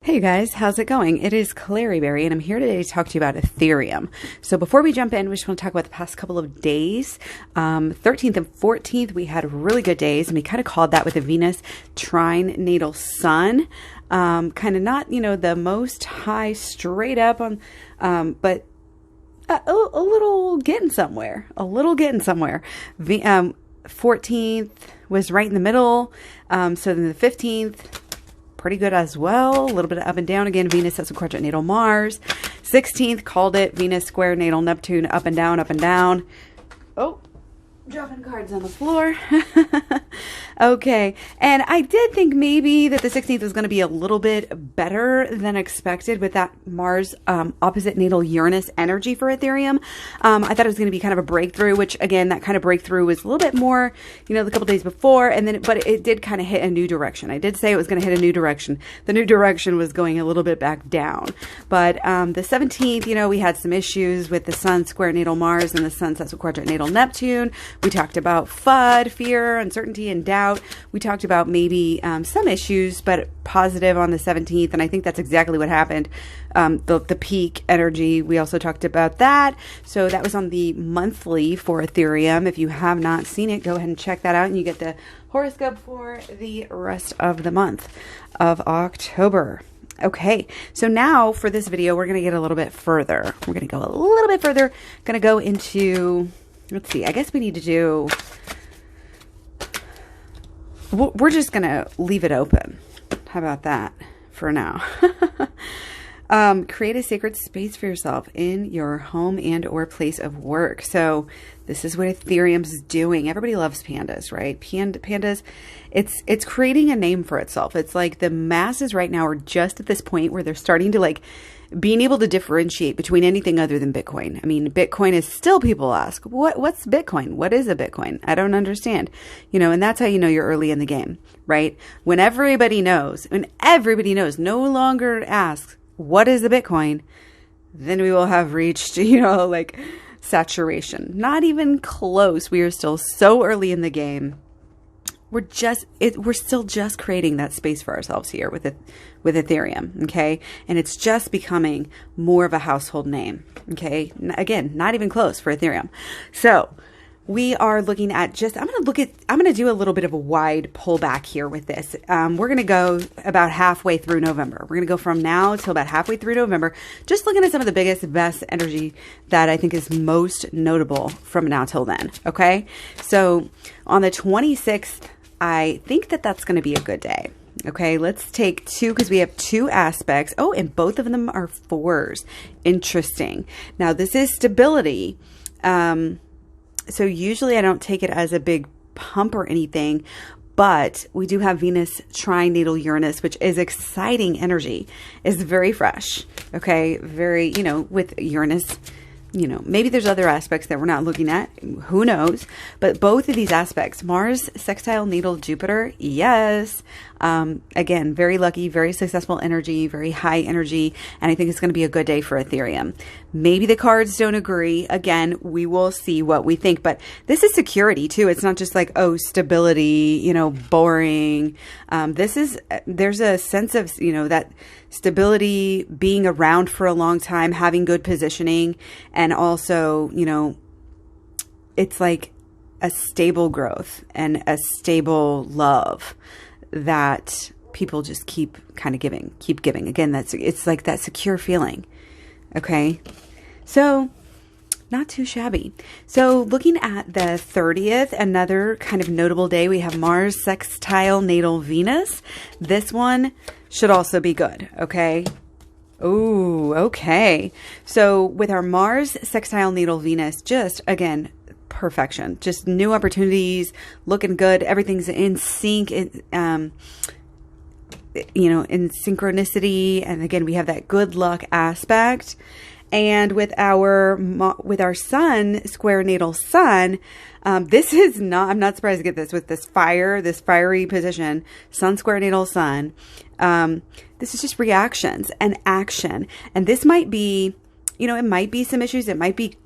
Hey guys, how's it going? It is Claryberry, and I'm here today to talk to you about Ethereum. So before we jump in, we just want to talk about the past couple of days. 13th and 14th, we had really good days, and we kind of called that with a Venus trine natal sun. Kind of not, the most high straight up on, but a little getting somewhere. 14th was right in the middle. So then the 15th, pretty good as well. A little bit of up and down. Again, Venus has a quadrant natal Mars. 16th, called it. Venus square natal Neptune, up and down, up and down. Oh, dropping cards on the floor. Okay. And I did think maybe that the 16th was going to be a little bit better than expected with that Mars opposite natal Uranus energy for Ethereum. I thought it was going to be kind of a breakthrough, which again, that kind of breakthrough was a little bit more, the couple days before, and then, but it did kind of hit a new direction. I did say it was going to hit a new direction. The new direction was going a little bit back down. But the 17th, we had some issues with the Sun square natal Mars and the Sun sextile quadrant natal Neptune. We talked about FUD, fear, uncertainty, and doubt. We talked about maybe some issues, but positive on the 17th, and I think that's exactly what happened. The peak energy, we also talked about that. So that was on the monthly for Ethereum. If you have not seen it, go ahead and check that out, and you get the horoscope for the rest of the month of October. Okay, so now for this video, we're going to get a little bit further. We're going to go a little bit further. Going to go into, let's see, I guess we need to do... We're just going to leave it open. How about that for now? Create a sacred space for yourself in your home and or place of work. So this is what Ethereum's doing. Everybody loves pandas, right? Pandas, it's creating a name for itself. It's like the masses right now are just at this point where they're starting to being able to differentiate between anything other than Bitcoin. I mean, Bitcoin is still, people ask, what's Bitcoin? What is a Bitcoin? I don't understand. And that's how you know you're early in the game, right? When everybody knows, no longer asks, what is a Bitcoin? Then we will have reached, saturation. Not even close. We are still so early in the game. We're still just creating that space for ourselves here with Ethereum, okay? And it's just becoming more of a household name, okay? Again, not even close for Ethereum. So we are looking at I'm going to do a little bit of a wide pullback here with this. We're going to go about halfway through November. We're going to go from now till about halfway through November, just looking at some of the best energy that I think is most notable from now till then, okay? So on the 26th, I think that's going to be a good day. Okay, let's take two because we have two aspects. Oh, and both of them are fours. Interesting. Now, this is stability. So usually I don't take it as a big pump or anything, but we do have Venus trine natal Uranus, which is exciting energy. It's very fresh. Okay, very, with Uranus. Maybe there's other aspects that we're not looking at. Who knows? But both of these aspects, Mars sextile natal Jupiter, yes. Again, very lucky, very successful energy, very high energy. And I think it's going to be a good day for Ethereum. Maybe the cards don't agree. Again, we will see what we think. But this is security too. It's not just stability, boring. There's a sense of, that stability, being around for a long time, having good positioning, and also, it's like a stable growth and a stable love that people just keep giving. Again, it's like that secure feeling. Okay. So not too shabby. So looking at the 30th, another kind of notable day, we have Mars sextile natal Venus. This one should also be good. Okay. Ooh, okay. So with our Mars sextile natal Venus, just again, perfection, just new opportunities, looking good. Everything's in sync, in synchronicity. And again, we have that good luck aspect. And with our Sun square natal Sun, I'm not surprised to get this with this fiery position, Sun square natal Sun. This is just reactions and action. And this might be, it might be some issues. It might be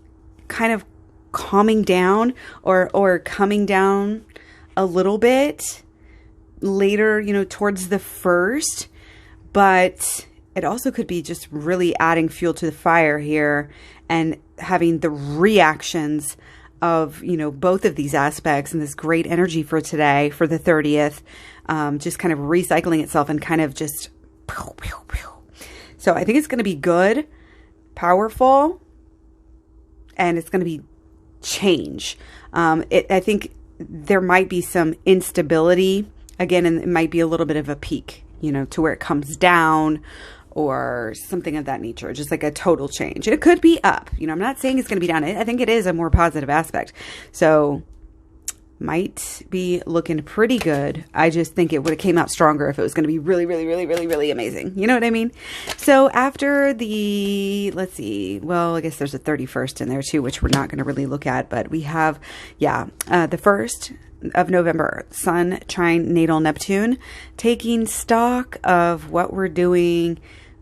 kind of calming down or coming down a little bit later, towards the first. But it also could be just really adding fuel to the fire here and having the reactions of, both of these aspects and this great energy for today, for the 30th, just kind of recycling itself and kind of just pew, pew, pew. So I think it's going to be good, powerful, and it's going to be change. I think there might be some instability again, and it might be a little bit of a peak, to where it comes down or something of that nature, just like a total change. It could be up. I'm not saying it's going to be down. I think it is a more positive aspect. So might be looking pretty good. I just think it would have came out stronger if it was going to be really, really, really, really, really amazing. You know what I mean? So after let's see, well, I guess there's a 31st in there too, which we're not going to really look at, but we have, the 1st of November, Sun trine natal Neptune, taking stock of what we're doing,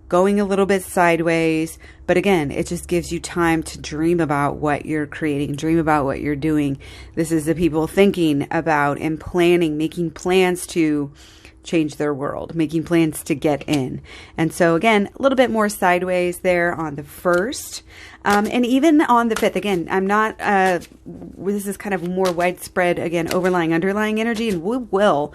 going a little bit sideways. But again, it just gives you time to dream about what you're creating, dream about what you're doing. This is the people thinking about and planning, making plans to change their world, making plans to get in. And so again, a little bit more sideways there on the 1st. And even on the 5th, again, I'm not, this is kind of more widespread, again, underlying energy, and we will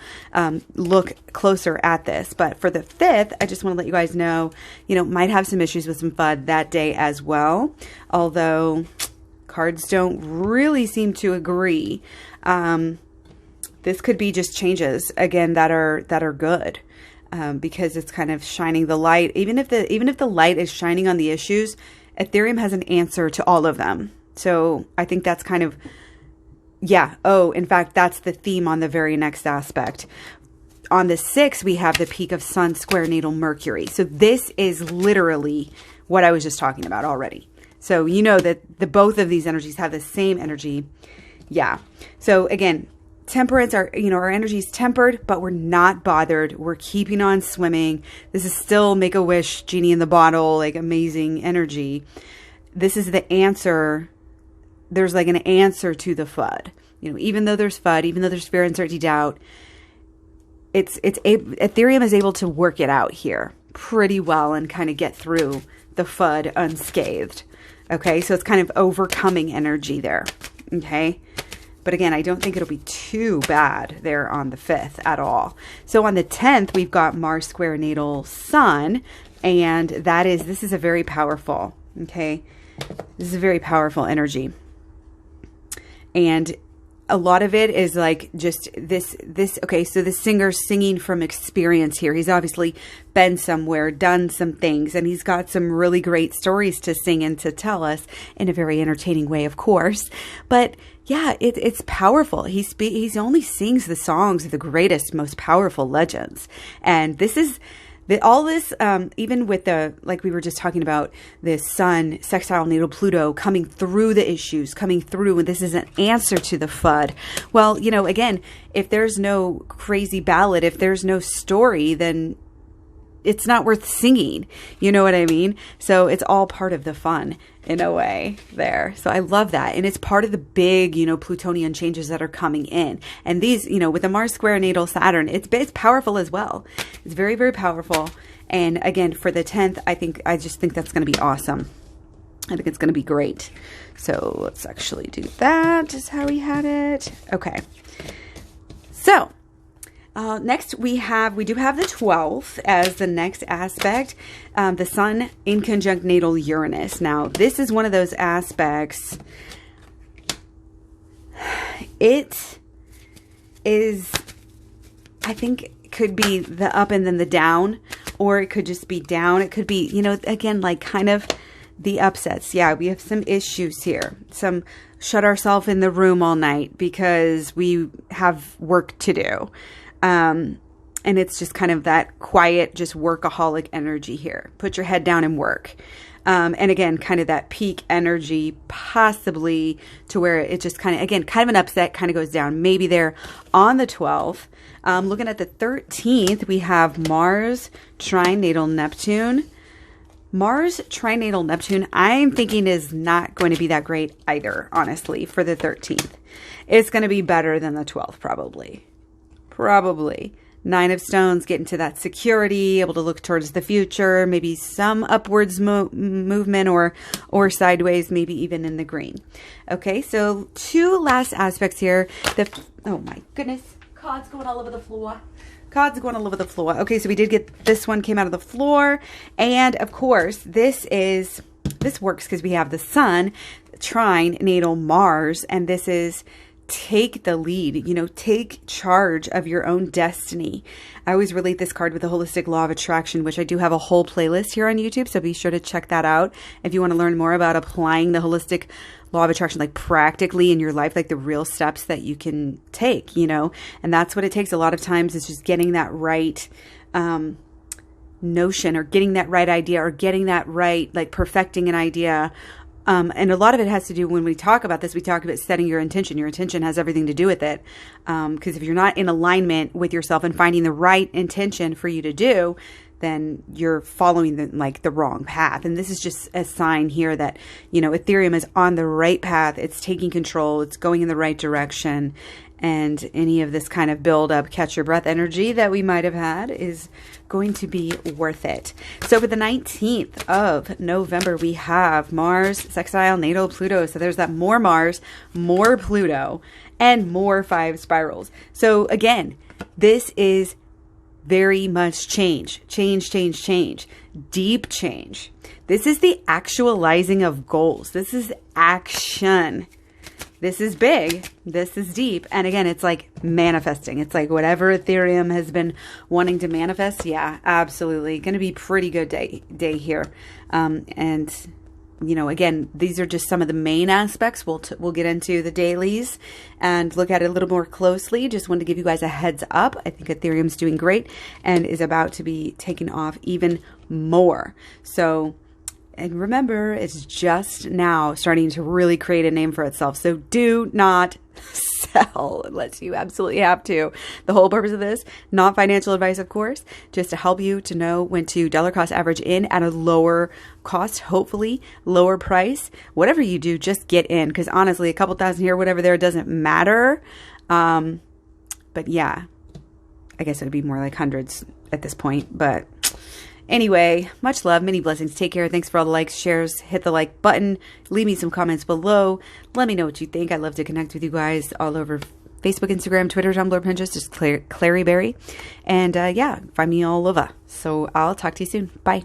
look closer at this. But for the 5th, I just want to let you guys know, might have some issues with some FUD that day as well. Although cards don't really seem to agree. This could be just changes, again, that are good. Because it's kind of shining the light. Even if the light is shining on the issues, Ethereum has an answer to all of them. So I think that's kind of, in fact, that's the theme on the very next aspect. On the 6th, we have the peak of Sun square natal Mercury. So this is literally what I was just talking about already. So that both of these energies have the same energy. Yeah. So again, temperance, our energy is tempered, but we're not bothered. We're keeping on swimming. This is still make a wish, genie in the bottle, like amazing energy. This is the answer. There's like an answer to the FUD. Even though there's FUD, even though there's fear, uncertainty, doubt, Ethereum is able to work it out here pretty well and kind of get through the FUD unscathed. Okay, so it's kind of overcoming energy there. Okay. But again, I don't think it'll be too bad there on the 5th at all. So on the 10th, we've got Mars square natal Sun. And this is a very powerful, okay? This is a very powerful energy. And a lot of it is like just this, okay, so the singer's singing from experience here. He's obviously been somewhere, done some things, and he's got some really great stories to sing and to tell us in a very entertaining way, of course. But yeah, it's powerful. He only sings the songs of the greatest, most powerful legends. And this is all this, even with like we were just talking about, the Sun sextile natal Pluto coming through the issues, coming through, and this is an answer to the FUD. Well, again, if there's no crazy ballad, if there's no story, then it's not worth singing. You know what I mean? So it's all part of the fun in a way there. So I love that. And it's part of the big, Plutonian changes that are coming in. And these, with the Mars square natal Saturn, it's powerful as well. It's very, very powerful. And again, for the 10th, I just think that's going to be awesome. I think it's going to be great. So let's actually do that, just how we had it. Okay. So next we do have the 12th as the next aspect, the Sun in conjunct natal Uranus. Now, this is one of those aspects. It is, I think, could be the up and then the down, or it could just be down. It could be, again, like kind of the upsets. Yeah, we have some issues here. Some shut ourselves in the room all night because we have work to do. And it's just kind of that quiet, just workaholic energy here. Put your head down and work. And again, kind of that peak energy, possibly to where it just kind of, again, kind of an upset, kind of goes down. Maybe there on the 12th. Looking at the 13th, we have Mars trine natal Neptune. Mars trine natal Neptune, I'm thinking is not going to be that great either, honestly, for the 13th. It's going to be better than the 12th, probably. Probably. Nine of Stones, get into that security, able to look towards the future, maybe some upwards movement or sideways, maybe even in the green. Okay, so two last aspects here. Oh my goodness, cards going all over the floor. Cards going all over the floor. Okay, so we did get this one came out of the floor. And of course, this works because we have the Sun trine natal Mars, and this is take the lead, take charge of your own destiny. I always relate this card with the holistic law of attraction, which I do have a whole playlist here on YouTube. So be sure to check that out if you want to learn more about applying the holistic law of attraction, like practically in your life, like the real steps that you can take, and that's what it takes. A lot of times it's just getting that right, notion, or getting that right idea, or getting that right, like perfecting an idea. And a lot of it has to do, when we talk about this, we talk about setting your intention. Your intention has everything to do with it. Because if you're not in alignment with yourself and finding the right intention for you to do, then you're following the wrong path. And this is just a sign here that, Ethereum is on the right path. It's taking control. It's going in the right direction. And any of this kind of build up, catch your breath energy that we might have had is going to be worth it. So for the 19th of November, we have Mars sextile natal Pluto. So there's that more Mars, more Pluto, and more 5 spirals. So again, this is very much change, deep change. This is the actualizing of goals. This is action. This is big. This is deep. And again, it's like manifesting. It's like whatever Ethereum has been wanting to manifest. Yeah, absolutely. Going to be pretty good day here. And again, these are just some of the main aspects. We'll get into the dailies and look at it a little more closely. Just wanted to give you guys a heads up. I think Ethereum's doing great and is about to be taken off even more. So, and remember, it's just now starting to really create a name for itself. So do not sell unless you absolutely have to. The whole purpose of this, not financial advice, of course, just to help you to know when to dollar cost average in at a lower cost, hopefully lower price. Whatever you do, just get in, because honestly, a couple thousand here, whatever there, doesn't matter. But yeah, I guess it would be more like hundreds at this point, but anyway, much love, many blessings. Take care. Thanks for all the likes, shares. Hit the like button. Leave me some comments below. Let me know what you think. I love to connect with you guys all over Facebook, Instagram, Twitter, Tumblr, Pinterest. Just Clary Berry. And yeah, find me all over. So I'll talk to you soon. Bye.